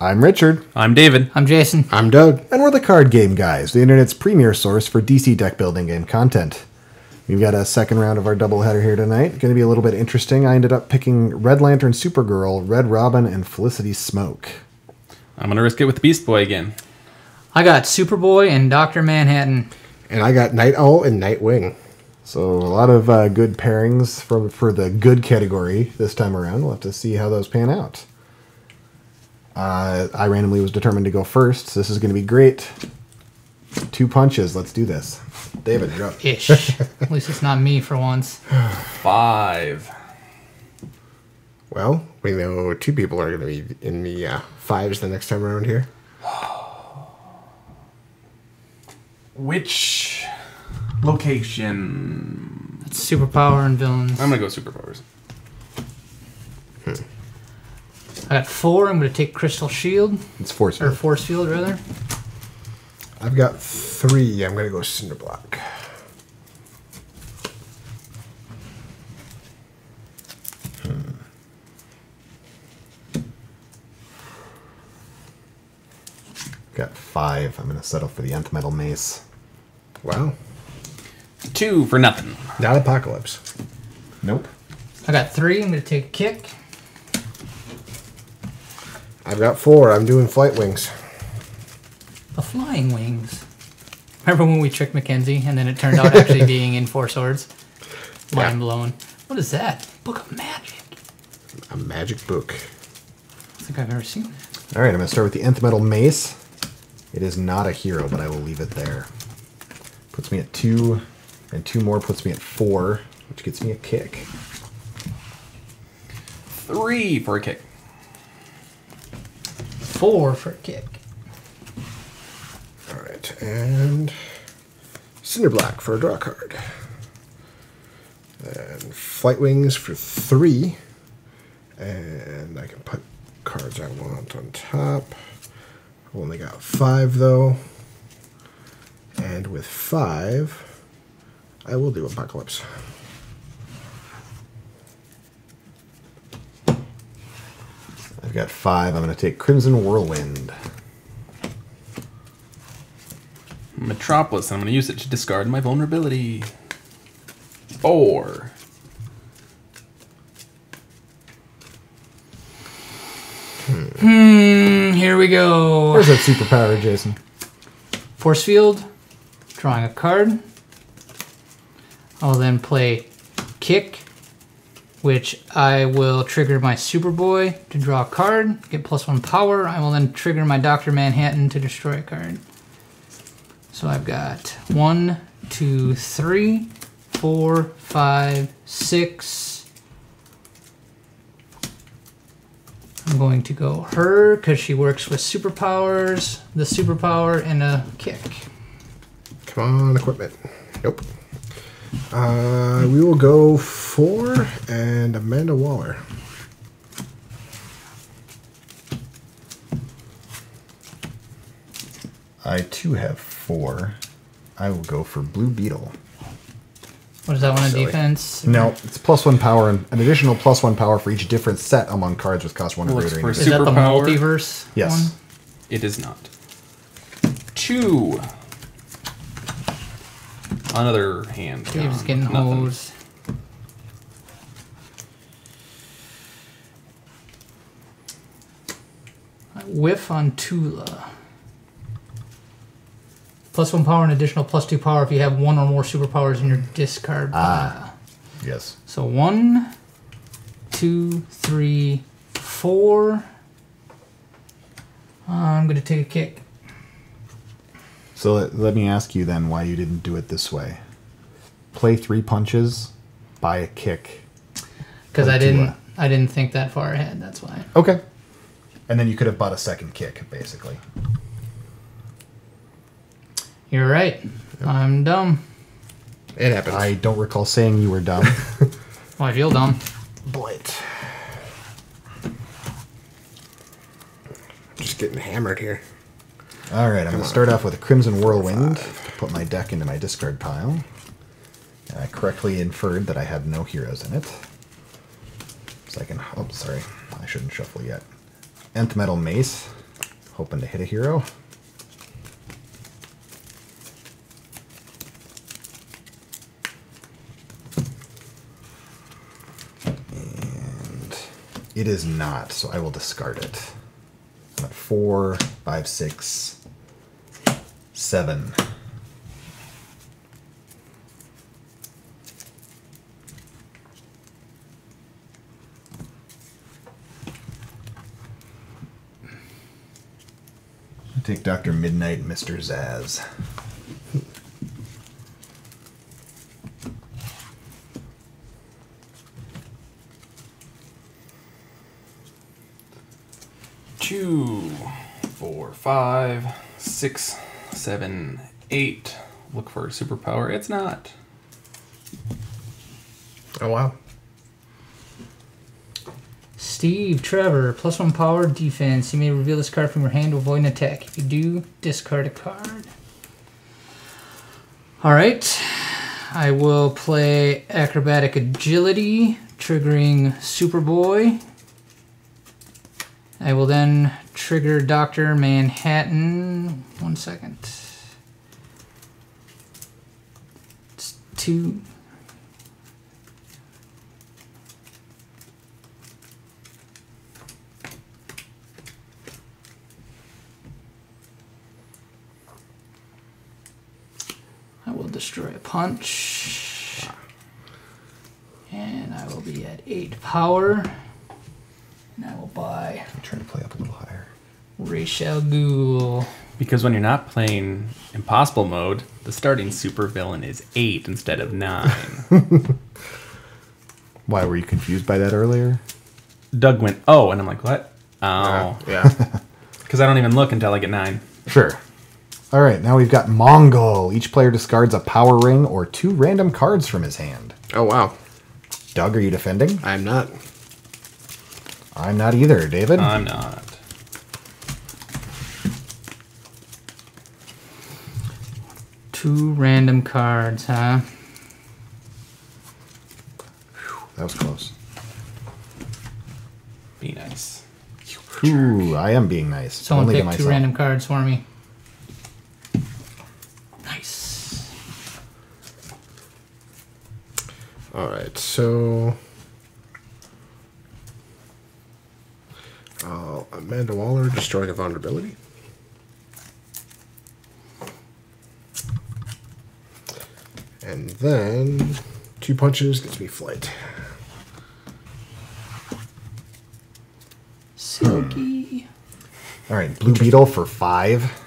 I'm Richard. I'm David. I'm Jason. I'm Doug. And we're the Card Game Guys, the internet's premier source for DC deck building game content. We've got a second round of our doubleheader here tonight. Going to be a little bit interesting. I ended up picking Red Lantern Supergirl, Red Robin, and Felicity Smoke. I'm going to risk it with Beast Boy again. I got Superboy and Dr. Manhattan. And I got Night Owl and Nightwing. So a lot of good pairings for the good category this time around. We'll have to see how those pan out. I randomly was determined to go first, so this is going to be great. 2 punches. Let's do this. David, you're up. Ish. At least it's not me for once. 5. Well, we know 2 people are going to be in the 5s the next time around here. Which location? It's superpower and villains. I'm going to go superpowers. I got 4. I'm going to take Crystal Shield. It's Force Or Field. Force Field, rather. I've got 3. I'm going to go Cinderblock. Got 5. I'm going to settle for the Nth Metal Mace. Wow. 2 for nothing. Not Apocalypse. Nope. I got 3. I'm going to take a kick. I've got 4. I'm doing Flight Wings. The Flying Wings. Remember when we tricked Mackenzie and then it turned out actually being in 4 Swords? Mind blown. What is that? Book of Magic. A magic book. I don't think I've ever seen that. All right, I'm going to start with the Nth Metal Mace. It is not a hero, but I will leave it there. Puts me at 2, and 2 more puts me at 4, which gets me a kick. 3 for a kick. 4 for a kick. Alright, and Cinderblock for a draw card. And Flight Wings for 3. And I can put cards I want on top. I've only got 5 though. And with 5, I will do Apocalypse. I've got 5. I'm going to take Crimson Whirlwind. Metropolis, and I'm going to use it to discard my vulnerability. 4. Here we go. Where's that superpower, Jason? Force Field. Drawing a card. I'll then play Kick, which I will trigger my Superboy to draw a card, get +1 power. I will then trigger my Dr. Manhattan to destroy a card. So I've got 1, 2, 3, 4, 5, 6. I'm going to go her because she works with superpowers, the superpower, and a kick. Come on, equipment. Nope. We will go 4 and Amanda Waller. I too have 4. I will go for Blue Beetle. What is that one, a Silly. defense? No, it's +1 power and an additional +1 power for each different set among cards with cost 1 or Looks greater. for in your Is that the Superpower? multiverse Yes. one? It is not. 2. Another hand. Dave's gone. getting Nothing. hosed. I whiff on Tula. +1 power and additional +2 power if you have 1 or more superpowers in your discard pile. Yes. So 1, 2, 3, 4. I'm going to take a kick. So let me ask you then why you didn't do it this way. Play 3 punches, buy a kick. Because Play I Tula. didn't think that far ahead, that's why. Okay. And then you could have bought a second kick, basically. You're right. I'm dumb. It happens. I don't recall saying you were dumb. Well, I feel dumb. Blight. Just getting hammered here. All right, I'm going to start off with a Crimson Whirlwind to put my deck into my discard pile. And I correctly inferred that I had no heroes in it. So I can... Oh, sorry. I shouldn't shuffle yet. Nth Metal Mace. Hoping to hit a hero. And it is not, so I will discard it. I'm at 4, 5, 6, 7. Take Dr. Midnight and Mr. Zaz. Two, 4, 5, 6, 7, 8. Look for a superpower. It's not. Oh, wow. Steve, Trevor, +1 power, defense. You may reveal this card from your hand to avoid an attack. If you do, discard a card. Alright. I will play Acrobatic Agility, triggering Superboy. I will then trigger Dr. Manhattan. 1 second. It's 2. I will destroy a punch. And I will be at 8 power. And I will buy I'm trying to play up a little higher. Rachel Ghoul. Because when you're not playing Impossible mode, the starting supervillain is 8 instead of 9. Why, were you confused by that earlier? Doug went, oh, and I'm like, what? Oh. Yeah. Because I don't even look until I get 9. Sure. All right, now we've got Mongol. Each player discards a power ring or 2 random cards from his hand. Oh, wow. Doug, are you defending? I'm not. I'm not either. David? I'm not. Two random cards, huh? That was close. Be nice. Ooh, I am being nice. Someone Only to pick myself. 2 random cards for me. Nice. All right, so Amanda Waller, destroying a vulnerability. And then 2 punches gets me flight. Silky. All right, Blue Beetle for 5,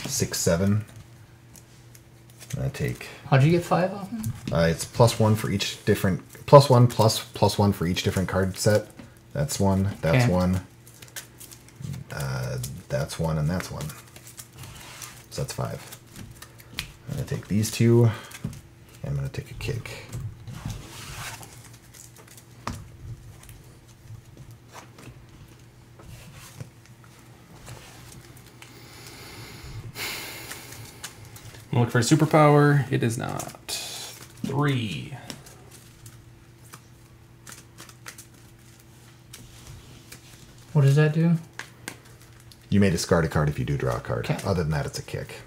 6, 7. I take. How'd you get 5 off him? It's +1 for each different. +1 +1 for each different card set. That's 1. That's Okay. 1. That's 1, and that's 1. So that's 5. I'm gonna take these 2. I'm gonna take a kick. I'm looking for a superpower. It is not. 3. What does that do? You may discard a card if you do draw a card. Okay. Other than that, it's a kick.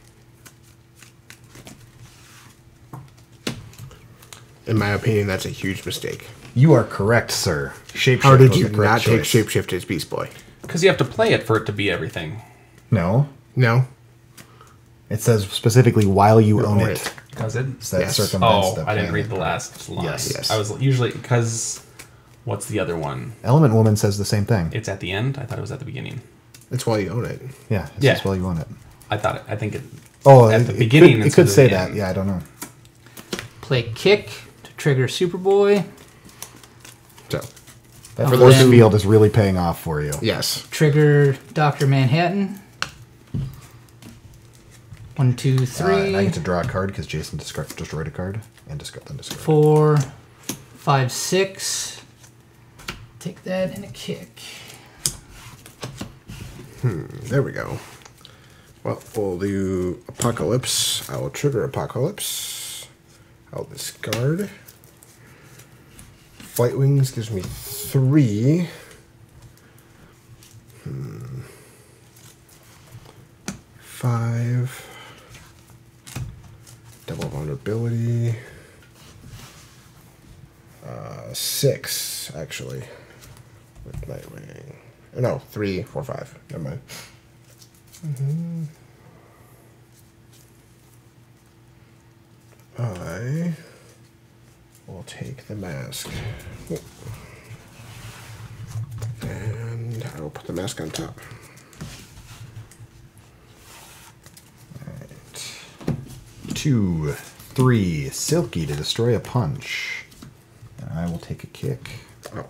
In my opinion, that's a huge mistake. You are correct, sir. Shapeshift How did was you the correct not take choice. Shapeshift as Beast Boy? Because you have to play it for it to be everything. No. No? It says specifically while you own own it. it. Does it? So that Yes. circumvents Oh, the I didn't plan. read the last line. Yes. I was usually, because, what's the other one? Element Woman says the same thing. It's at the end? I thought it was at the beginning. That's why you own it. Yeah, it's Yeah. just while you own it. I think it, Oh, at the it beginning Could, it instead could of say the that. end. Yeah, I don't know. Play kick to trigger Superboy. So, That For force them- field is really paying off for you. yes. Trigger Dr. Manhattan. 1, 2, 3. And I get to draw a card because Jason destroyed a card and discard. 4, 5, 6. Take that and a kick. There we go. Well, we'll do Apocalypse. I will trigger Apocalypse. I'll discard. Flight Wings gives me 3. 5. Double vulnerability. 6, actually. With Nightwing. No, 3, 4, 5. Never mind. I will take the mask. And I will put the mask on top. Alright. 2, 3, Silky to destroy a punch. And I will take a kick. Oh,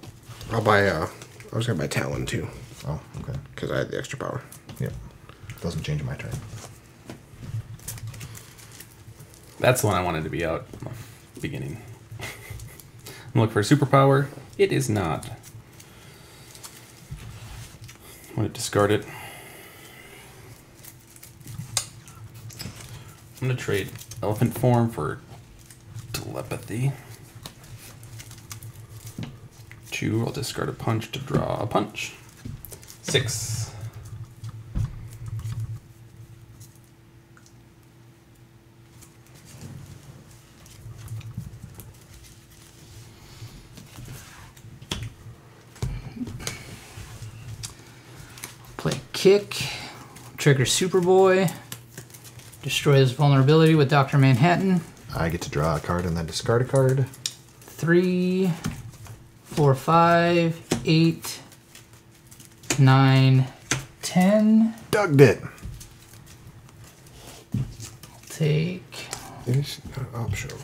I'll buy, I was going to buy Talon too. Oh, okay. Because I had the extra power. Yep. Doesn't change my turn. That's the one I wanted to be out in the beginning. I'm looking for a superpower. It is not. I'm going to discard it. I'm going to trade Elephant Form for Telepathy. 2, I'll discard a punch to draw a punch. 6. Play kick. Trigger Superboy. Destroy this vulnerability with Dr. Manhattan. I get to draw a card and then discard a card. 3, 4, 5, 8, 9, 10. Dugged it. Take. It's not optional.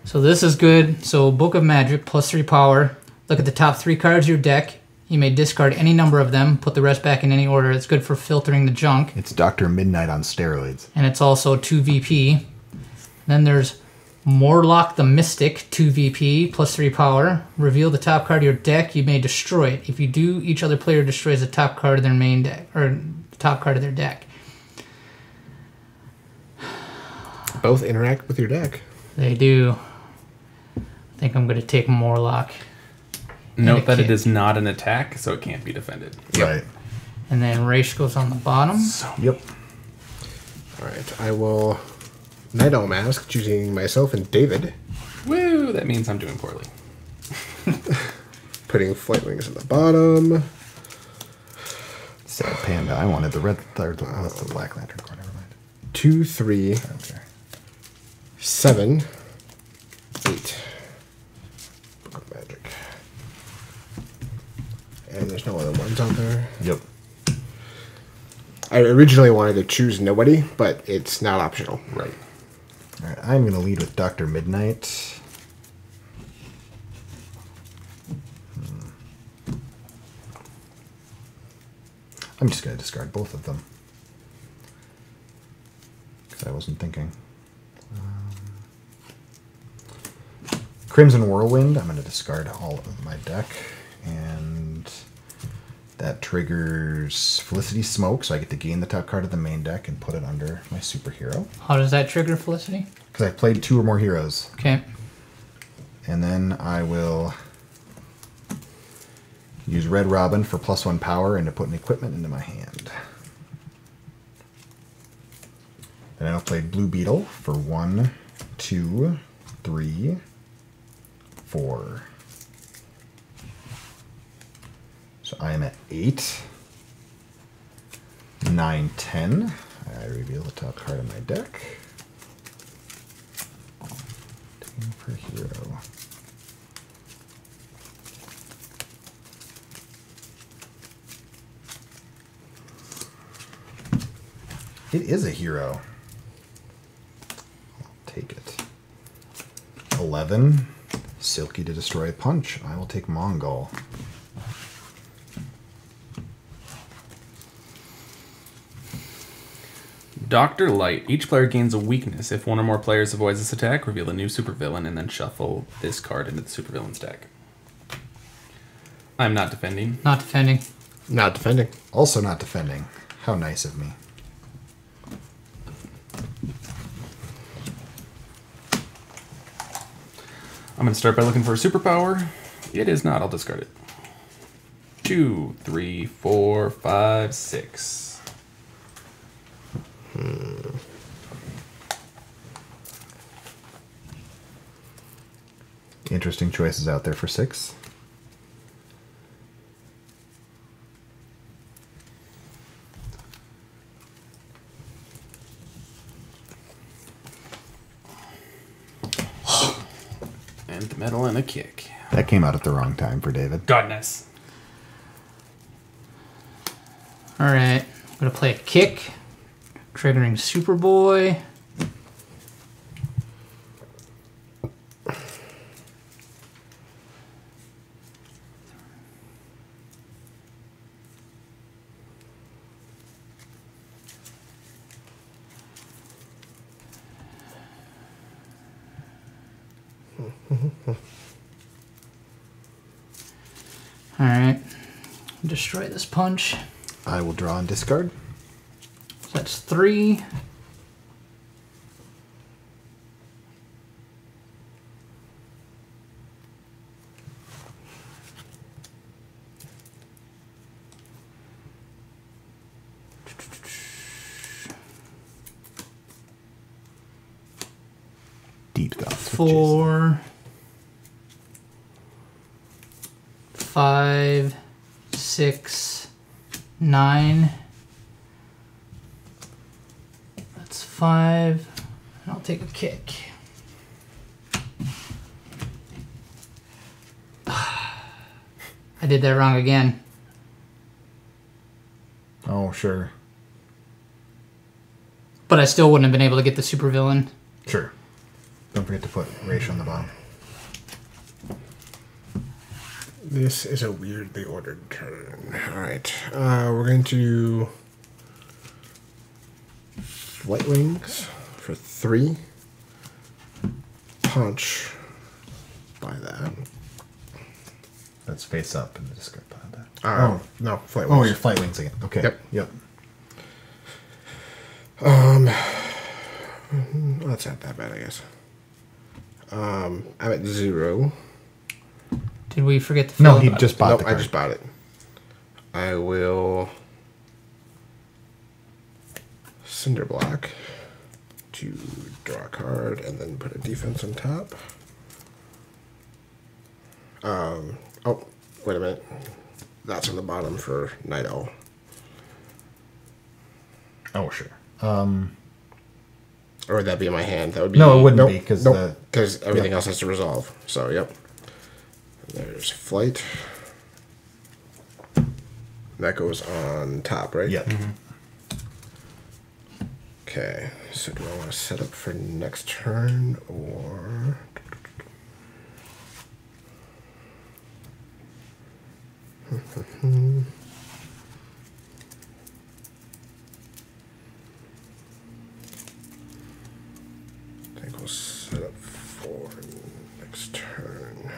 So this is good. So Book of Magic, +3 power. Look at the top 3 cards of your deck. You may discard any number of them. Put the rest back in any order. It's good for filtering the junk. It's Dr. Midnight on steroids. And it's also 2 VP. Then there's Morlock the Mystic, 2 VP, +3 power. Reveal the top card of your deck. You may destroy it. If you do, each other player destroys the top card of their main deck, or the top card of their deck. Both interact with your deck. They do. I think I'm going to take Morlock. Note that kick. it is not an attack, so it can't be defended. Right. And then Raish goes on the bottom. Yep. Alright, I will Night Owl Mask, choosing myself and David. Woo! That means I'm doing poorly. Putting Flight Wings at the bottom. Sad Panda. I wanted the red, or that's the Black Lantern card. Never mind. 2, 3, Okay. 7, 8. Book of Magic. And there's no other ones out there. Yep. I originally wanted to choose nobody, but it's not optional. Right. All right. I'm going to lead with Dr. Midnight. I'm just going to discard both of them. Because I wasn't thinking. Crimson Whirlwind, I'm going to discard all of my deck. And that triggers Felicity Smoke, so I get to gain the top card of the main deck and put it under my superhero. How does that trigger Felicity? Because I played 2 or more heroes. Okay. And then I will use Red Robin for +1 power and to put an equipment into my hand. Then I'll play Blue Beetle for 1, 2, 3, 4. So I am at 8, 9, 10. I reveal the top card of my deck. Team per hero. It is a hero. I'll take it. 11. Silky to destroy a punch. I will take Mongol. Dr. Light. Each player gains a weakness. If one or more players avoids this attack, reveal a new supervillain and then shuffle this card into the supervillain's deck. I'm not defending. Not defending. Not defending. Also not defending. How nice of me. I'm going to start by looking for a superpower. It is not. I'll discard it. 2, 3, 4, 5, 6. Interesting choices out there for 6. And the metal and a kick. That came out at the wrong time for David. Godness. Alright, I'm going to play a kick, triggering Superboy. Alright, destroy this punch. I will draw and discard. So that's 3. Deep thoughts. 4, 5, 6, 9. That's 5. And I'll take a kick. I did that wrong again. Oh, sure. But I still wouldn't have been able to get the supervillain. Sure. Don't forget to put Raish on the bottom. This is a weirdly ordered turn. Alright. We're going to do Flight Wings for 3. Punch by that. Let's face up in the discard pile. No, Flight Wings. Oh, your Flight Wings again. Okay. Yep. That's not that bad, I guess. I'm at 0. Did we forget to fill No, up? he just bought Nope, the I card. just bought it. I will Cinder Block to draw a card and then put a defense on top. Oh, wait a minute. That's on the bottom for Night Owl. Oh, sure. Or would that be in my hand? That would be No, it wouldn't be, 'cause the- because everything Yep. else has to resolve. So, yep. There's Flight. That goes on top, right? Yeah. Okay, so do I want to set up for next turn or... I think we'll set up for next turn.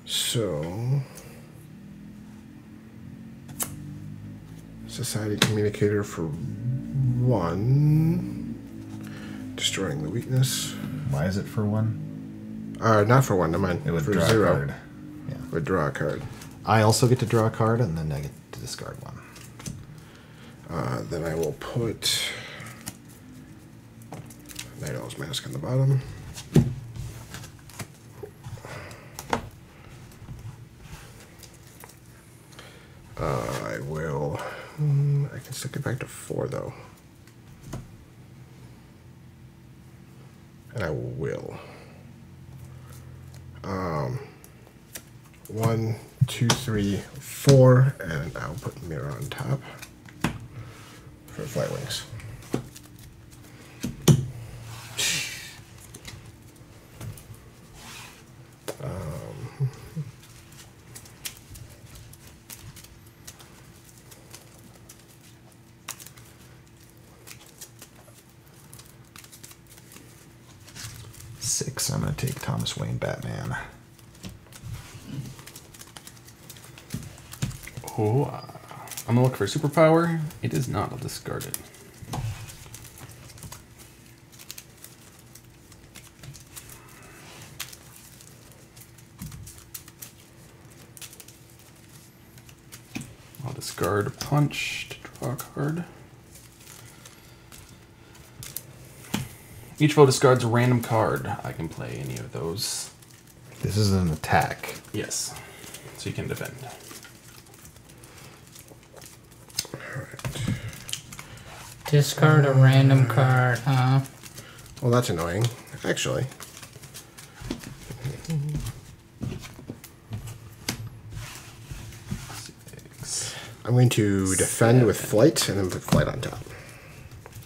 So... Society Communicator for 1. Destroying the weakness. Why is it for 1? Not for 1, never mind. It would for draw 0. a card. Yeah. Would draw a card. I also get to draw a card, and then I get to discard 1. Then I will put Night Owl's Mask on the bottom. I will... I can still get back to 4, though. And I will. 1, 2, 3, 4, and I'll put Mirror on top for Flight Wings. Six. I'm going to take Thomas Wayne Batman. Oh, I'm gonna look for a superpower. It is not. I'll discard it. Discard punch to draw a card. Each foe discards a random card. I can play any of those. This is an attack. Yes. So you can defend. Discard a random card, huh? Well, that's annoying, actually. I'm going to defend with flight and then put flight on top.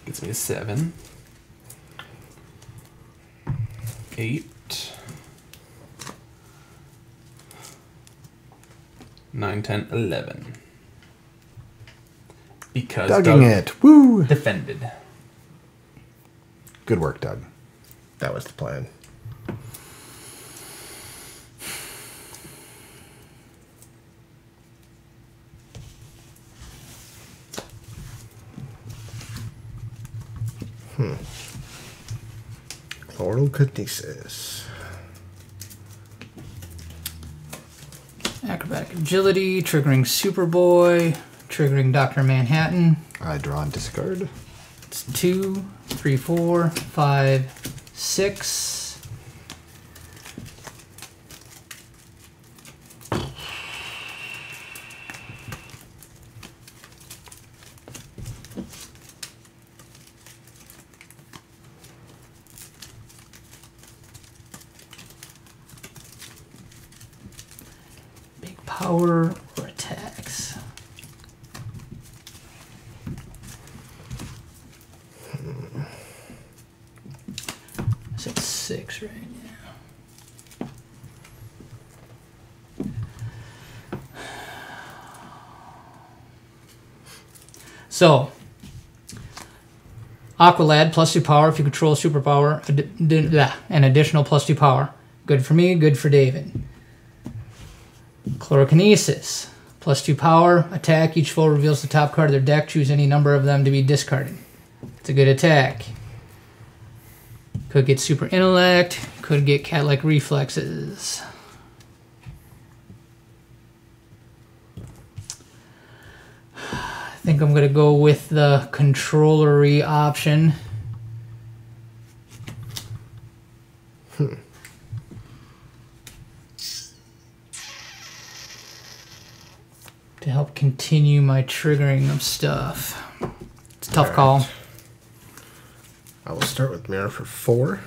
Gets me a 7. 8. 9, 10, 11. Because Dugging Doug it. Woo! defended. Good work, Doug. That was the plan. Chloral Cadesis. Acrobatic Agility, triggering Superboy, triggering Dr. Manhattan. I draw and discard. It's 2, 3, 4, 5, 6. Big power or attacks. It's at 6 right now. So, Aqualad, +2 power if you control superpower, an additional +2 power. Good for me, good for David. Chlorokinesis, +2 power, attack, each foe reveals the top card of their deck, choose any number of them to be discarded. It's a good attack. Could get super intellect, could get cat-like reflexes. I think I'm gonna go with the controllery option. To help continue my triggering of stuff. It's a tough call. I will start with Mirror for 4.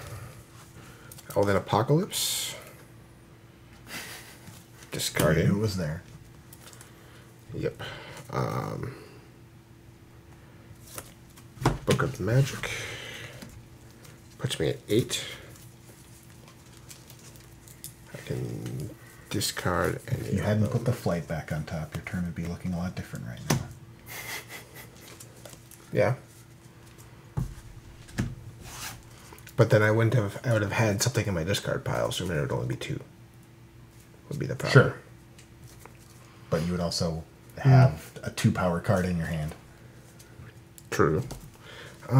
Elven Apocalypse. Discarding. Who was there? Yep. Book of Magic. Puts me at 8. I can discard any. If you hadn't put the flight back on top, your turn would be looking a lot different right now. Yeah. But then I would have had something in my discard pile, so it would only be 2. Would be the problem. Sure. But you would also have a 2-power card in your hand. True. So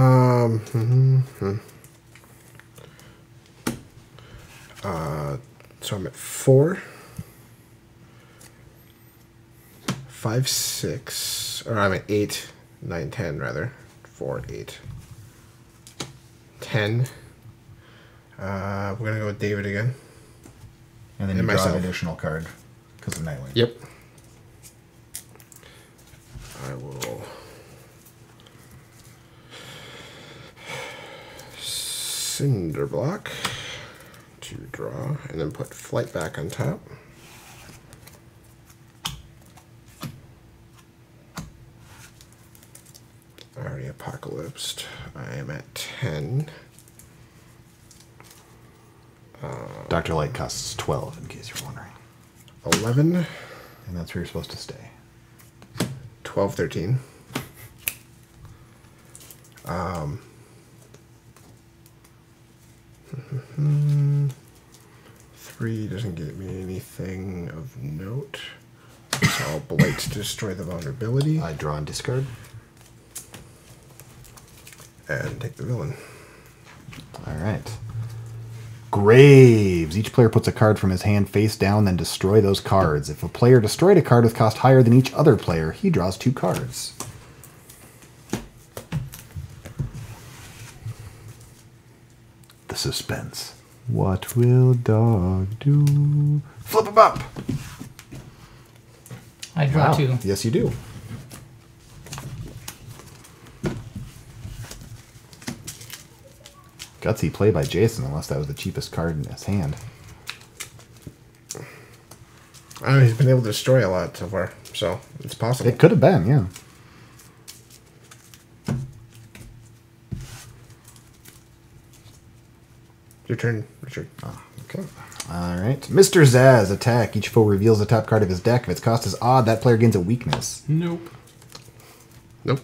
I'm at 4, 5, 6, or I'm at 8, 9, 10 rather. 4, 8, 10. We're gonna go with David again. And then And you draw myself. an additional card because of Nightwing. Yep. I will Cinder Block to draw, and then put flight back on top. Already apocalypsed. I am at 10. Dr. Light costs 12, in case you're wondering. 11, And that's where you're supposed to stay. 12, 13. 3 doesn't get me anything of note. So I'll Blight to destroy the vulnerability I draw and discard. and take the villain. All right. Grave Graves. Each player puts a card from his hand face down, then destroy those cards. If a player destroyed a card with cost higher than each other player, he draws 2 cards. The suspense. What will dog do? Flip him up! I draw 2. Yes, you do. Gutsy play by Jason, unless that was the cheapest card in his hand. I know he's been able to destroy a lot so far, so it's possible. It could have been, yeah. Your turn, Richard. Oh, okay. All right. Mr. Zaz, attack. Each foe reveals the top card of his deck. If its cost is odd, that player gains a weakness. Nope. Nope.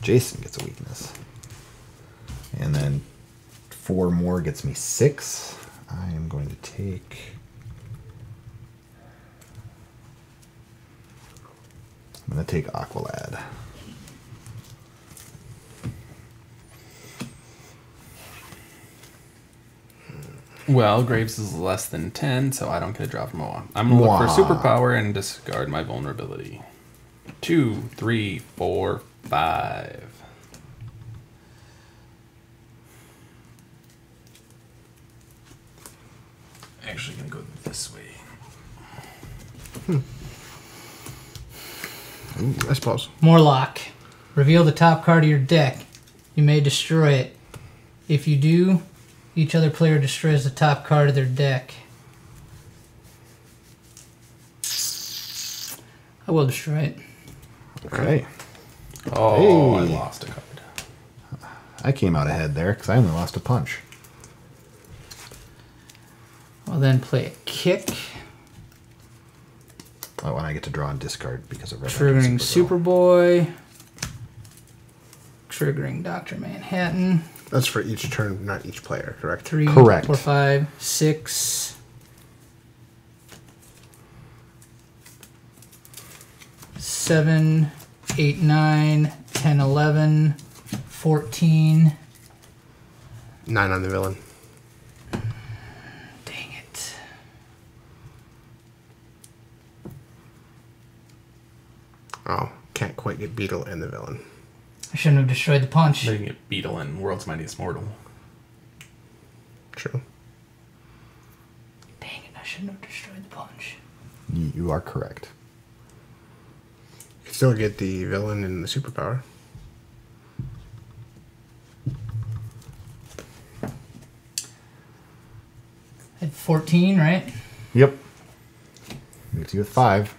Jason gets a weakness. And then 4 more gets me 6. I am going to take... I'm going to take Aqualad. Well, Graves is less than 10, so I don't get a drop from Moa. I'm going to look for superpower and discard my vulnerability. 2, 3, 4, 5. Actually, going to go this way. I suppose. Morlock. Reveal the top card of your deck. You may destroy it. If you do, each other player destroys the top card of their deck. I will destroy it. Okay. Oh, Hey. I lost a card. I came out ahead there because I only lost a punch. I'll then play a kick. Oh, and I get to draw and discard because of Red Triggering Supergirl. Superboy. Triggering Dr. Manhattan. That's for each turn, not each player, correct? 3, Correct. 4, 5, 6. 7, 8, 9, 10, 11, 14. 9 on the villain. Dang it. Oh, can't quite get Beetle and the villain. I shouldn't have destroyed the punch. They can get Beetle and World's Mightiest Mortal. True. Dang it, I shouldn't have destroyed the punch. You are correct. You can still get the villain and the superpower. At 14, right? Yep. Leaves you with 5.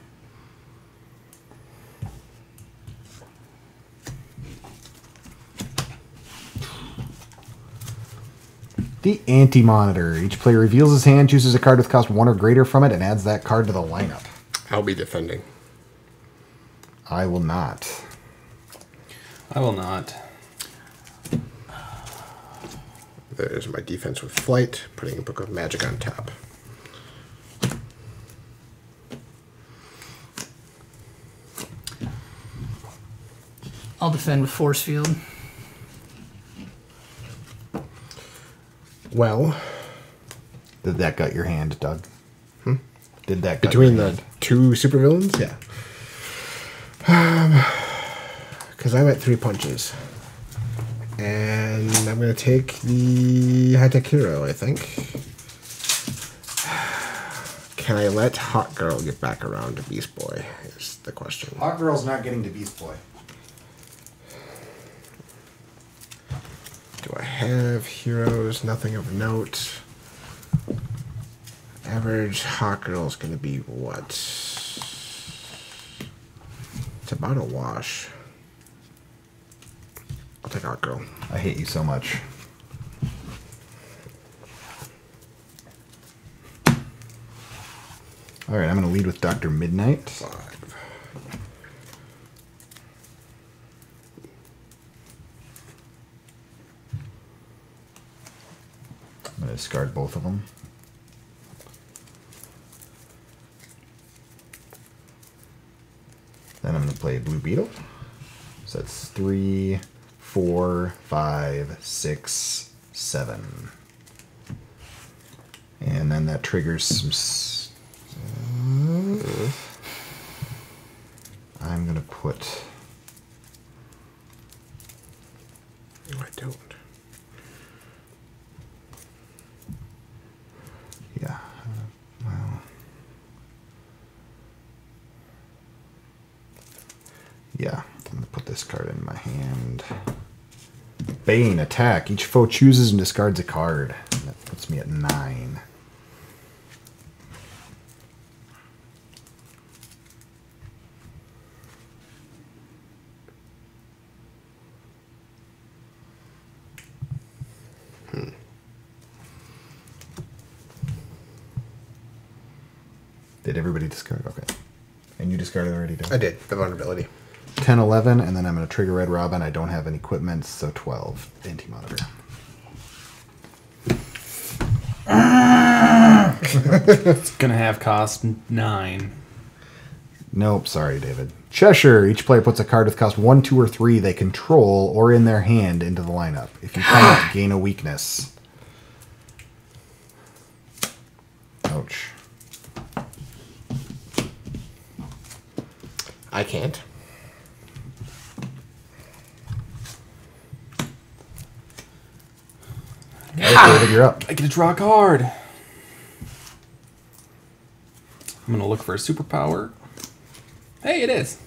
The Anti-Monitor. Each player reveals his hand, chooses a card with cost 1 or greater from it, and adds that card to the lineup. I'll be defending. I will not. I will not. There's my defense with flight, putting a Book of Magic on top. I'll defend with Force Field. Well, Did that gut your hand, Doug? Did that gut between your the hand? 2 supervillains, yeah. Because I'm at 3 punches. And I'm going to take the high-tech hero, I think. Can I let Hot Girl get back around to Beast Boy, is the question. Hot Girl's not getting to Beast Boy. Do I have heroes? Nothing of note. Average Hot Girl is going to be what? It's about a wash. I'll take Hot Girl. I hate you so much. All right, I'm going to lead with Dr. Midnight. 5. I'm going to discard both of them. Then I'm going to play Blue Beetle. So that's 3, 4, 5, 6, 7. And then that triggers some I'm going to put... No, I don't. Yeah. Well... Yeah, I'm going to put this card in my hand. Bane, attack. Each foe chooses and discards a card. That puts me at 9. Did everybody discard? Okay. And you discarded already, didn't you? I did. The vulnerability. 10, 11, and then I'm going to trigger Red Robin. I don't have any equipment, so 12. Anti-monitor. It's going to have cost 9. Nope, sorry, David. Cheshire. Each player puts a card with cost 1, 2, or 3 they control or in their hand into the lineup. If you can't, gain a weakness. Ouch. I can't. David, you're up. I get to draw a card. I'm going to look for a superpower. Hey, it is.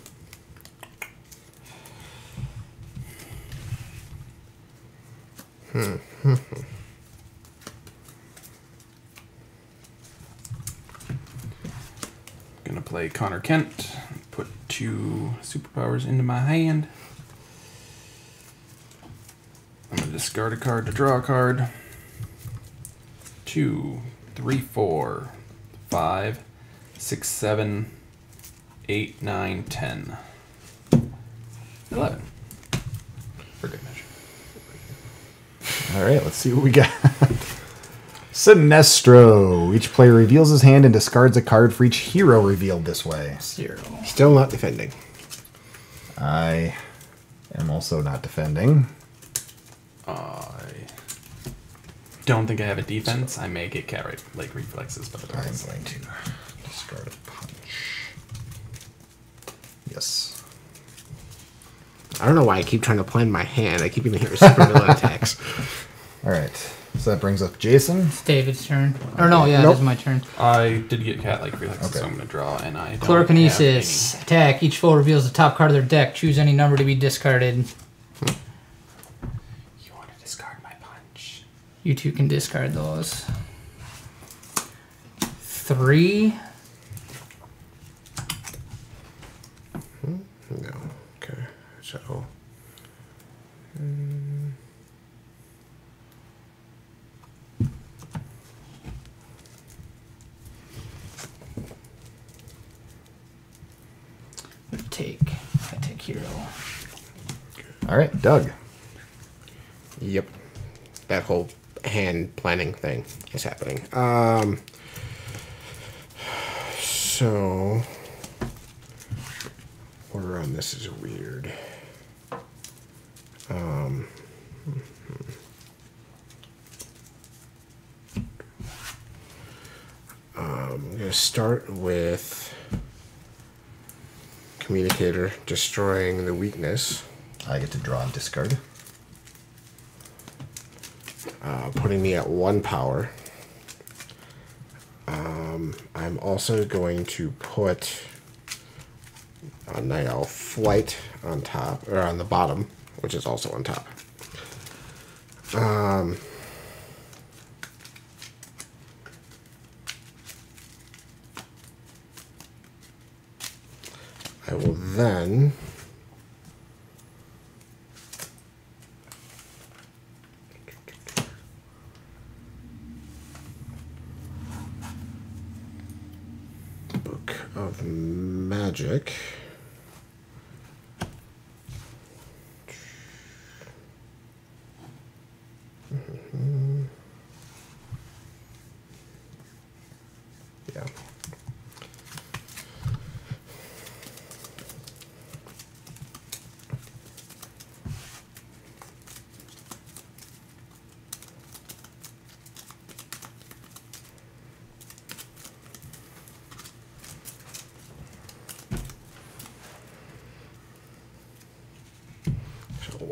Gonna play Connor Kent. Put 2 superpowers into my hand. I'm gonna discard a card to draw a card. 2, 3, 4, 5, 6, 7, 8, 9, 10. 11. For good measure. All right, let's see what we got. Sinestro. Each player reveals his hand and discards a card for each hero revealed this way. 0. Still not defending. I am also not defending. I don't think I have a defense. I may get cat like reflexes, but I'm going to discard a punch. Yes. I don't know why I keep trying to plan my hand. I keep even hearing super villain attacks. All right. So that brings up Jason. It's David's turn. Or no, yeah, Nope. it is my turn. I did get cat like reflexes, Okay. so I'm gonna draw, and I don't Chlorokinesis. have Attack. Each foe reveals the top card of their deck. Choose any number to be discarded. any. You want to discard my punch? You two can discard those. 3. No. Okay. So. I take hero. All right, Doug. Yep. That whole hand planning thing is happening. So order on this is weird. I'm gonna start with Communicator destroying the weakness. I get to draw and discard. Putting me at 1 power. I'm also going to put a Night Owl Flight on top, or on the bottom, which is also on top. I will then Book of Magic. Yeah.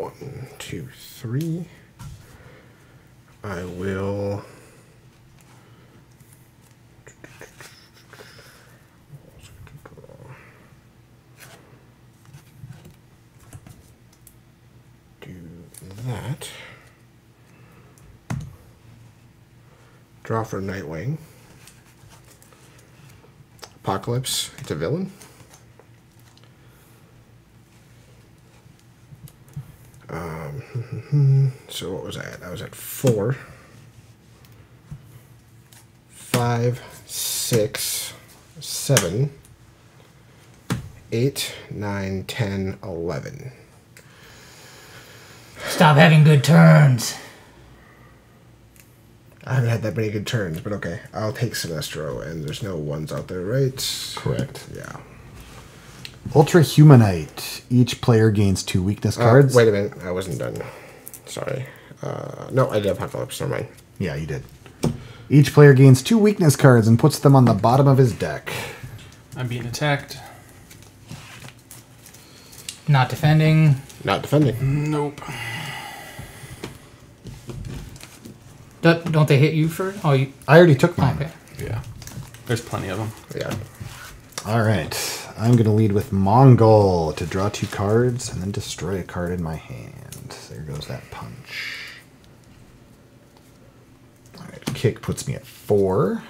1, 2, 3. I will do that. Draw for Nightwing. Apocalypse, it's a villain. So what was that? I was at 4, 5, 6, 7, 8, 9, 10, 11. Stop having good turns. I haven't had that many good turns, but okay. I'll take Sinestro, and there's no ones out there, right? Correct. Yeah. Ultra Humanite. Each player gains 2 weakness cards. Wait a minute. I wasn't done. Sorry. No, I did Apocalypse. Never mind. Yeah, you did. Each player gains 2 weakness cards and puts them on the bottom of his deck. I'm being attacked. Not defending. Not defending. Nope. Don't they hit you for? Oh, you. I already took mine. Okay. Yeah. There's plenty of them. Yeah. All right. I'm going to lead with Mongol to draw 2 cards and then destroy a card in my hand. There goes that punch. All right. Kick puts me at 4.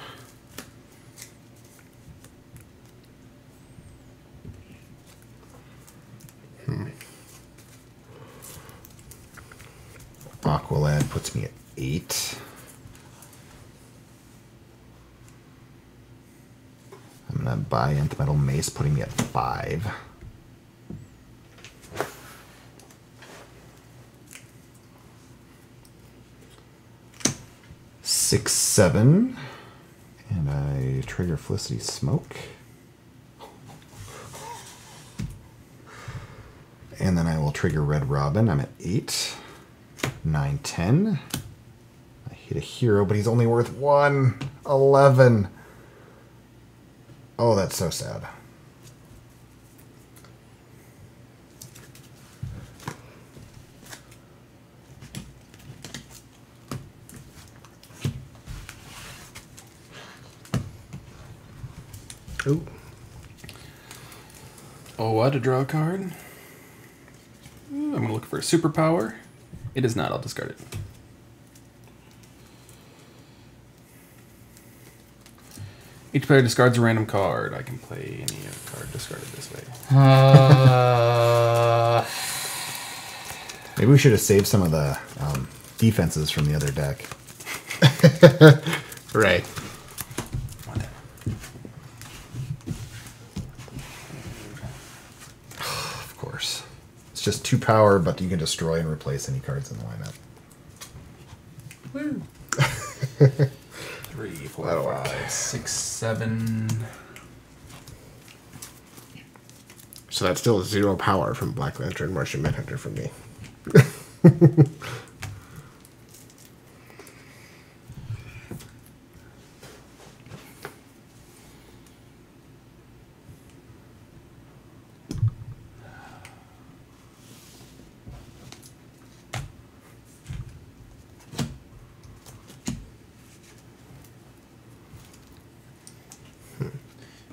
Aqualad puts me at 8. I'm going to buy Nth Metal Mace, putting me at 5. Six, 7. And I trigger Felicity Smoke. And then I will trigger Red Robin. I'm at 8. 9, 10. I hit a hero, but he's only worth 1. 11. Oh, that's so sad. Ooh. Oh, what? To draw a card? I'm going to look for a superpower. It is not. I'll discard it. Each player discards a random card. I can play any card discarded this way. Maybe we should have saved some of the defenses from the other deck. Right. Of course. It's just 2 power, but you can destroy and replace any cards in the lineup. Woo. 3, 4, That'll work. 5, 6, 7. So that's still 0 power from Black Lantern, Martian Manhunter from me.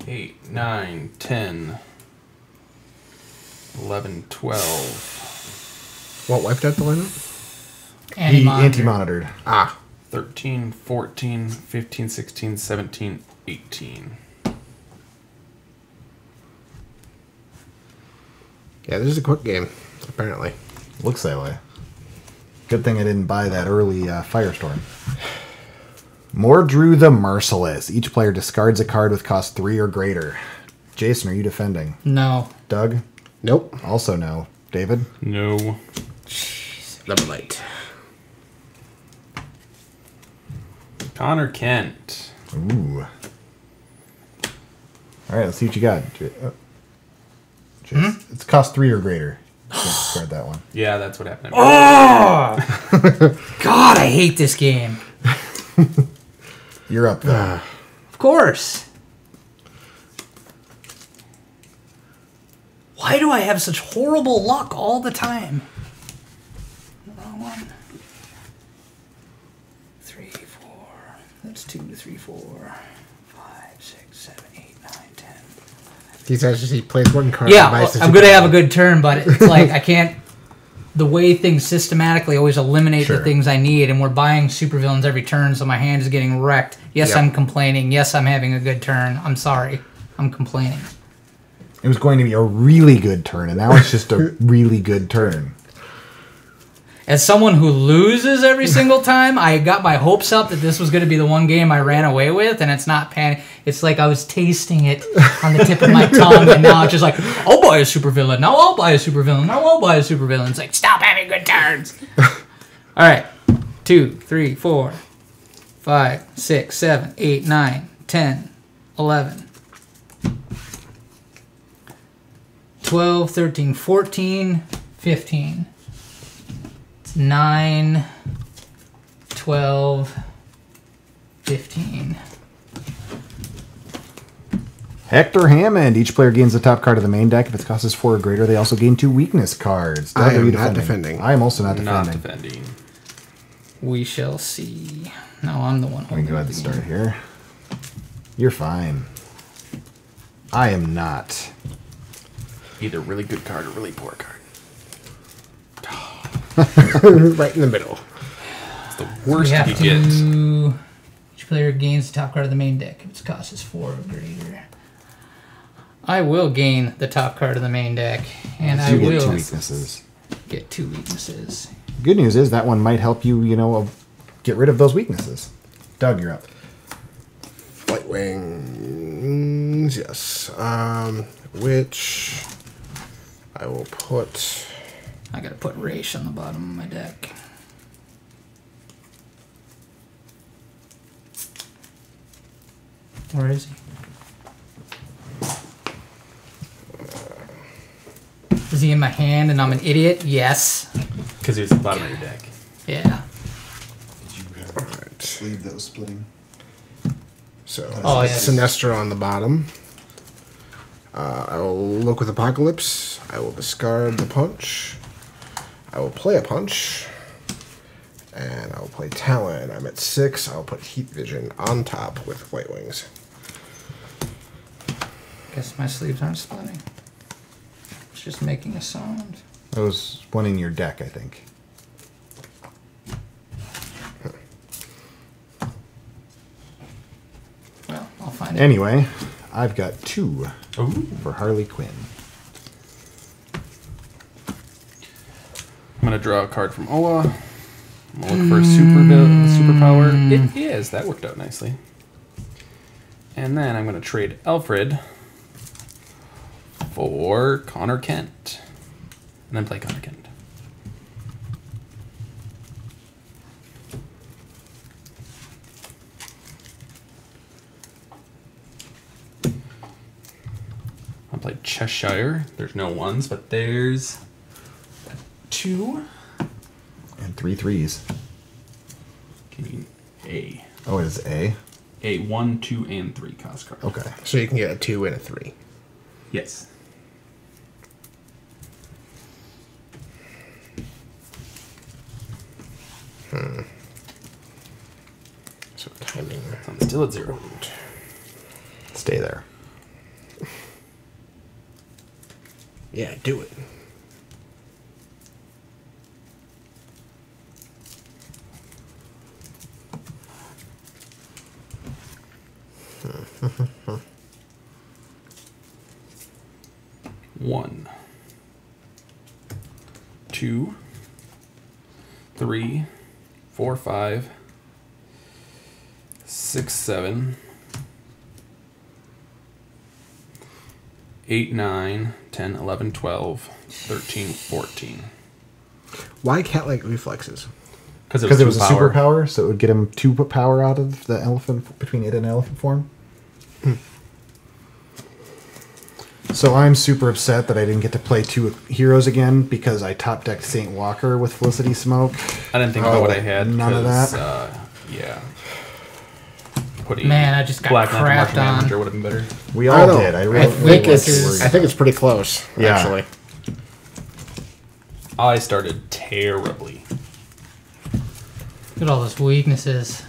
Eight, 9, 10, 11, 12, What wiped out the lineup? He Anti-monitor. anti-monitored. Ah. 13, 14, 15, 16, 17, 18. Yeah, this is a quick game, apparently. Looks that way. Good thing I didn't buy that early Firestorm. Mordrew the Merciless. Each player discards a card with cost 3 or greater. Jason, are you defending? No. Doug? Nope. Also no. David? No. Never light. Connor Kent. Ooh. Alright, let's see what you got. Jason. It's cost 3 or greater. You can't discard that one. Yeah, that's what happened. Oh! God, I hate this game. You're up there. Of course. Why do I have such horrible luck all the time? 1, 3, 4. That's 2, 3, 4, 5, 6, 7, 8, 9, 10. He plays one card. Yeah, I'm going to have a good turn, but it's like I can't. The way things systematically always eliminate the things I need, and we're buying supervillains every turn, so my hand is getting wrecked. Yes, I'm complaining. Yes, I'm having a good turn. I'm sorry. I'm complaining. It was going to be a really good turn, and now it's just a really good turn. As someone who loses every single time, I got my hopes up that this was going to be the one game I ran away with, and it's not panic. It's like I was tasting it on the tip of my tongue, and now it's just like, I'll buy a supervillain. Now I'll buy a supervillain. Now I'll buy a supervillain. It's like, stop having good turns. All right. 2, 3, 4, 5, 6, 7, 8, 9, 10, 11, 12, 13, 14, 15. 9, 12, 15. Hector Hammond. Each player gains the top card of the main deck. If its cost is 4 or greater, they also gain 2 weakness cards. Doug, I are am you not defending. I am also not Not defending. defending. We shall see. No, I'm the one We can holding go ahead and the start game. here. You're fine. I am not. Either really good card or really poor card. Right in the middle. It's the worst We you have could get. to. Each player gains the top card of the main deck if its cost is 4 or greater. I will gain the top card of the main deck, and I You get 2 will weaknesses. get 2 weaknesses. Good news is that one might help you, get rid of those weaknesses. Doug, you're up. Flight wings, yes. Which I will put. I gotta put Raish on the bottom of my deck. Where is he? Is he in my hand and I'm an idiot? Yes. Because he was at the bottom of your deck. Yeah. Alright. Sleeve that was splitting. So, Oh, yes. Sinestro on the bottom. I will look with Apocalypse. I will discard the punch. I will play a punch. And I will play Talon. I'm at 6. I'll put Heat Vision on top with White Wings. Guess my sleeves aren't splitting. It's just making a sound. That was one in your deck, I think. Well, I'll find it. Anyway, I've got 2 Ooh. for Harley Quinn. I'm going to draw a card from Oa. I'm going to look for a superpower. It is. That worked out nicely. And then I'm going to trade Alfred for Connor Kent. And then play Connor Kent. I'll play Cheshire. There's no ones, but there's 2. And 3 threes. Give me A. Oh, it is A? A 1, 2, and 3 cost card. Okay. So you can get a 2 and a 3. Yes. So timing. So I'm still at 0. Stay there. Yeah, do it. One, 2, 3, 4, 5, 6, 7, 8, 9, 10, 11, 12, 13, 14. Why cat-like reflexes? Because Because it was a superpower, so it would get him 2 power out of the elephant, between it and elephant form. So I'm super upset that I didn't get to play 2 heroes again because I top decked Saint Walker with Felicity Smoke. I didn't think about what I had. None of that? Yeah. Putting Man, I just got Black Lantern crapped Martian on. Manager would have been better. We I all don't know. did. I I really think it's- I think it's pretty close, Yeah. actually. I started terribly. Look at all those weaknesses.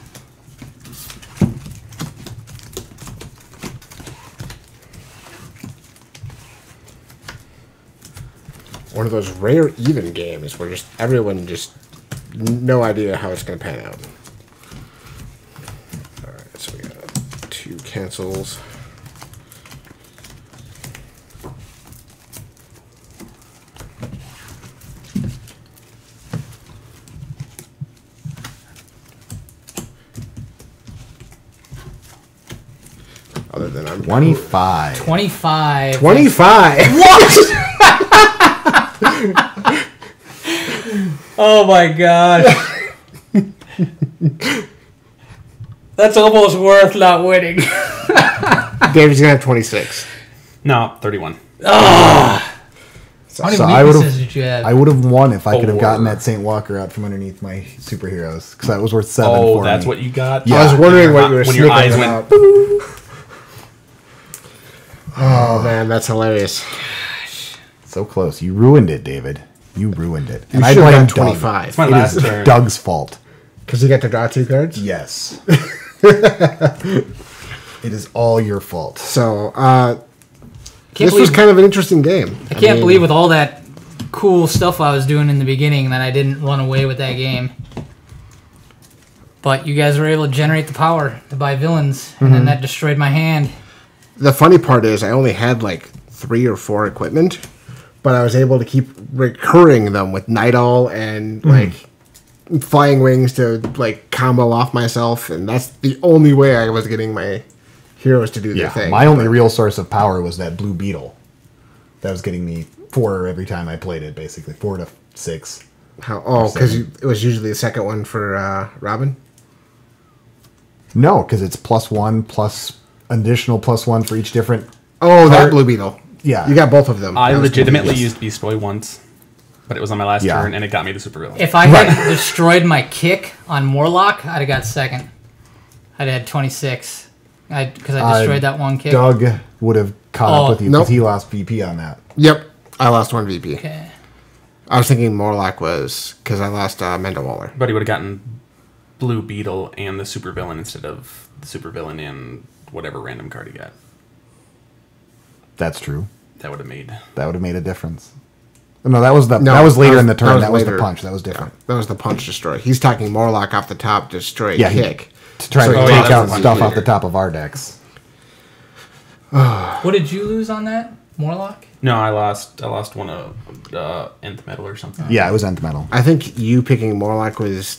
One of those rare even games where just everyone just no idea how it's going to pan out. All right, so we got 2 cancels. Other than I'm 25. 25. 25. What? Oh my gosh. That's almost worth not winning. David's gonna have 26. No, 31. How many So I weaknesses did you have? I would have won if I could have gotten 4. that Saint Walker out from underneath my superheroes because that was worth 7 Oh, for that's me. what you got? Yeah. I was wondering what you were when your eyes sniffing went. about. Oh man, that's hilarious. So close. You ruined it, David. You ruined it. You And I should blame have Doug. 25. It's my It last is turn. Doug's fault. Because you get to draw 2 cards? Yes. It is all your fault. So, Can't this was believe- kind of an interesting game. I can't believe with all that cool stuff I was doing in the beginning that I didn't run away with that game. But you guys were able to generate the power to buy villains, and then that destroyed my hand. The funny part is I only had like 3 or 4 equipment, but I was able to keep recurring them with Night Owl and like flying wings to like combo off myself, and that's the only way I was getting my heroes to do their Yeah, thing. my only real source of power was that blue beetle. That was getting me 4 every time I played it, basically 4 to 6. Because it was usually the second one for Robin. No, because it's +1 plus additional +1 for each different. Oh, that Part- Blue Beetle. Yeah. You got both of them. I That was legitimately confusing. used Beast Boy once, but it was on my last Yeah. turn, and it got me the super villain. If I had destroyed my kick on Morlock, I'd have got second. I'd have had 26. Because I destroyed that one kick. Doug would have caught Oh, up with you nope. because he lost VP on that. Yep, I lost 1 VP. Okay. I was thinking Morlock was because I lost Mendelwaller. But he would have gotten Blue Beetle and the super villain instead of the super villain and whatever random card he got. That's true. That would have made. That would have made a difference. No, that was No, that was later in the turn. that was That was later. the punch. That was different. That was the punch destroy. He's talking Morlock off the top, destroy, Yeah, kick. To try So to he take lost out the stuff punch off the later. top of our decks. What did you lose on that? Morlock? No, I lost one of Nth Metal or something. Yeah, it was Nth Metal. I think you picking Morlock was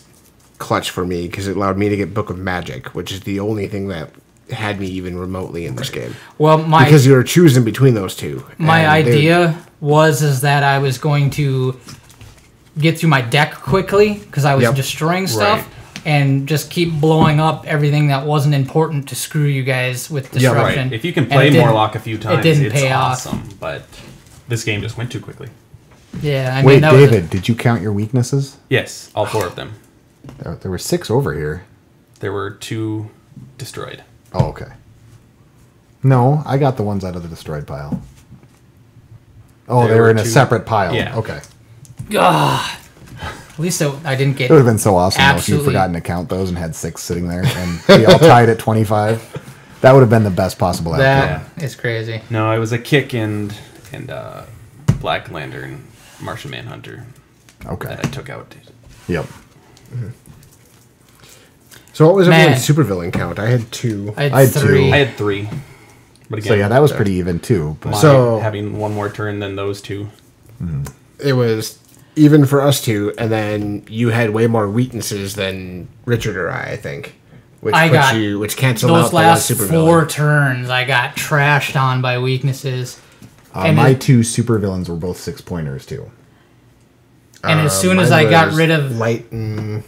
clutch for me because it allowed me to get Book of Magic, which is the only thing that had me even remotely in this game. Well, Because you were choosing between those two. my And they- idea was that I was going to get through my deck quickly because I was Yep. destroying stuff. Right. And just keep blowing up everything that wasn't important to screw you guys with Yeah, disruption. right. If you can And play it didn't- Morlock a few times, didn't it's pay off. awesome. But this game just went too quickly. Yeah, I mean, Wait, that was David, did you count your weaknesses? Yes, all 4 of them. There were 6 over here. There were 2 destroyed. Oh, okay. No, I got the ones out of the destroyed pile. Oh, There they were were in a 2. separate pile. Yeah. Okay. Ugh. At least I didn't get. It would have been so awesome though, if Absolutely. you'd forgotten to count those and had 6 sitting there and we all tied at 25. That would have been the best possible outcome. That is crazy. No, it was a kick and Black Lantern, Martian Manhunter Okay. that I took out. Yep. So what was Man. everyone's supervillain count? I had 2. I had, I had 3. I had 3. But again, So yeah, that was pretty even too. But my So- having one more turn than those 2. It was even for us two, and then you had way more weaknesses than Richard or I think. Which I got which canceled Those out the one last supervillain. 4 turns, I got trashed on by weaknesses. And my it- 2 supervillains were both 6-pointers too. And as soon as Mine I got was rid of, Light and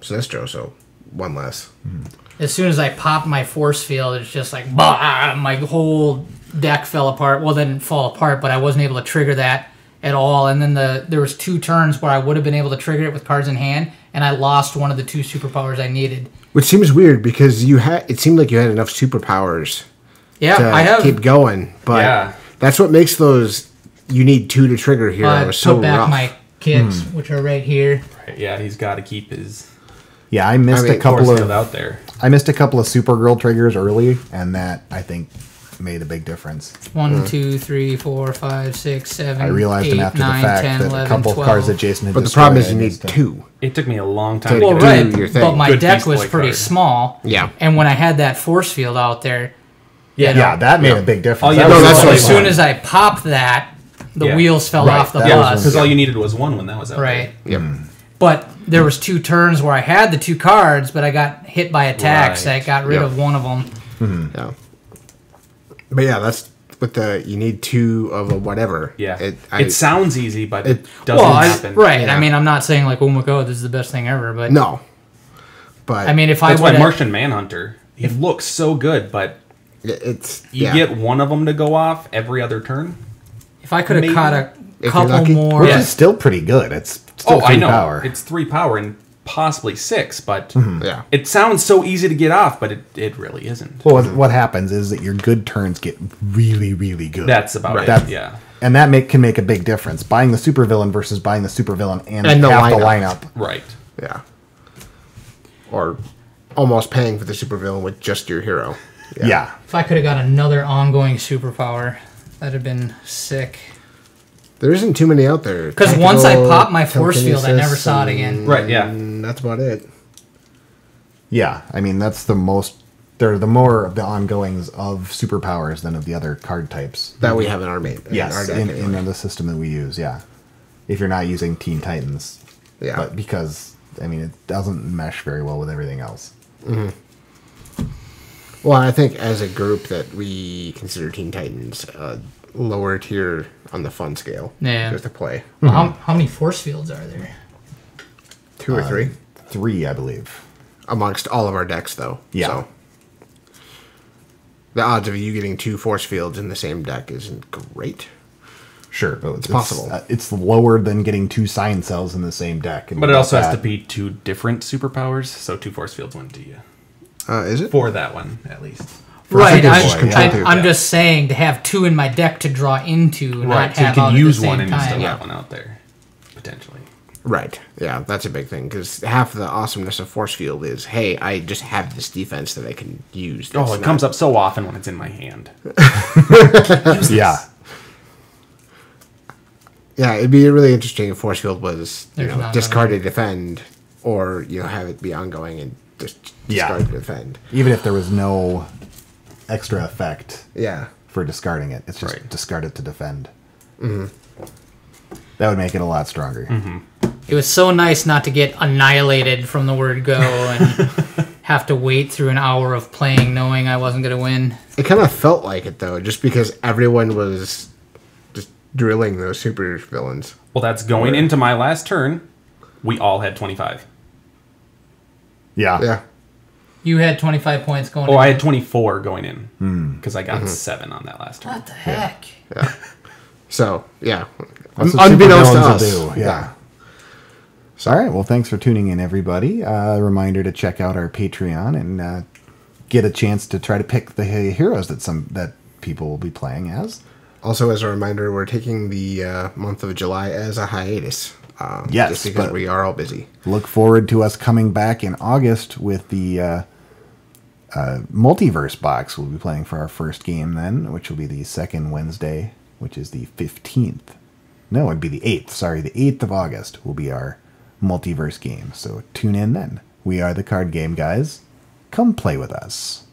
Sinestro, so 1 less. as soon as I popped my force field, it's just like, bah, my whole deck fell apart. Well, didn't fall apart, but I wasn't able to trigger that at all. And then there was 2 turns where I would have been able to trigger it with cards in hand, and I lost one of the 2 superpowers I needed. Which seems weird because it seemed like you had enough superpowers Yeah, to I have. keep going, but Yeah. that's what makes those you need 2 to trigger I heroes so put back rough. my kicks, which are right here. Right, yeah, he's got to keep his Yeah, I missed a couple force of field out there. I missed a couple of Supergirl triggers early, and that I think made a big difference. 1, 2, 3, 4, 5, 6, 7, I realized 8, them after 9, the fact 10, that 11, a couple 12. of cards that Jason had But the destroyed, problem is I you need missed them. 2. It took me a long time Well, to Well, get right, your thing. but my Good deck Beast was Boy pretty card. small. Yeah. And when I had that force field out there, Yeah, Yeah, that made a big difference. Oh, yeah, That no, was that's a lot what of as fun. soon as I popped that, the Yeah. wheels fell Right, off the that was bus. because all you needed was one when that was out Right. there. Yep. But there was 2 turns where I had the 2 cards, but I got hit by attacks. Right. I got rid Yep. of one of them. Yeah. But yeah, that's with the you need 2 of a whatever. Yeah, I it sounds easy, but it it- doesn't Well, happen. right. Yeah. I mean, I'm not saying like, oh my god, this is the best thing ever, but no. But I mean, if That's I why would, Martian Manhunter, he looks so good, but it's you get one of them to go off every other turn. if I could have maybe- caught a you're couple lucky. more, Which is still pretty good. It's still 3 I know. power. It's 3 power and possibly 6, but yeah. it sounds so easy to get off, but it really isn't. Well, what happens is that your good turns get really, really good. That's about it. That- Yeah. And that can make a big difference. Buying the supervillain versus buying the supervillain and And the half the lineup. lineup. Right. Yeah. Or almost paying for the supervillain with just your hero. Yeah. if I could have got another ongoing superpower, that'd have been sick. There isn't too many out there. Because once I Tactical, popped my force field, I never telekinesis, saw it again. Right, yeah. and that's about it. Yeah. I mean, that's the most. They're the more of the ongoings of superpowers than of the other card types. That we have in our main. Yes, our deck in anyway. the system that we use, yeah. If you're not using Teen Titans. Yeah. But because, I mean, it doesn't mesh very well with everything else. Well, I think as a group that we consider Teen Titans lower tier on the fun scale. Yeah. Just to play. Well, how many force fields are there? 2 or 3. 3, I believe. Amongst all of our decks, though. Yeah. So the odds of you getting 2 force fields in the same deck isn't great. Sure, but it's possible. It's lower than getting 2 sign cells in the same deck. And But it also has that- to be 2 different superpowers, so 2 force fields went to you. Is it? For that one, at least. Right, Super I'm, Boy, yeah. I'm just saying to have 2 in my deck to draw into, not Right, so you have all can at use the same one and you still time. have one out there, potentially. Right. Yeah, that's a big thing. Because half the awesomeness of force field is, hey, I just have this defense that I can use. Oh, it comes up so often when it's in my hand. Yeah. Yeah, it'd be really interesting if force field was There's not discard to defend, or have it be ongoing and just Yeah. discard to defend. Even if there was no extra effect Yeah. for discarding it, it's just Right. discard it to defend. That would make it a lot stronger. It was so nice not to get annihilated from the word go and have to wait through an hour of playing knowing I wasn't going to win. It kind of felt like it though, just because everyone was just drilling those super villains. Well, that's going into my last turn. We all had 25. Yeah. Yeah. You had 25 points going Oh, in. I had 24 going in because I got 7 on that last turn. What the heck? Yeah. So yeah, That's what unbeknownst to supervillains us. will do, yeah. All right. Well, thanks for tuning in, everybody. Reminder to check out our Patreon and get a chance to try to pick the heroes that people will be playing as. Also, as a reminder, we're taking the month of July as a hiatus. Yes, just because but- we are all busy. Look forward to us coming back in August with the multiverse box. We'll be playing for our first game then, which will be the second Wednesday, which is the 15th. No, it'd be the 8th. Sorry, the 8th of August will be our multiverse game. So tune in then. We are the Card Game Guys. Come play with us.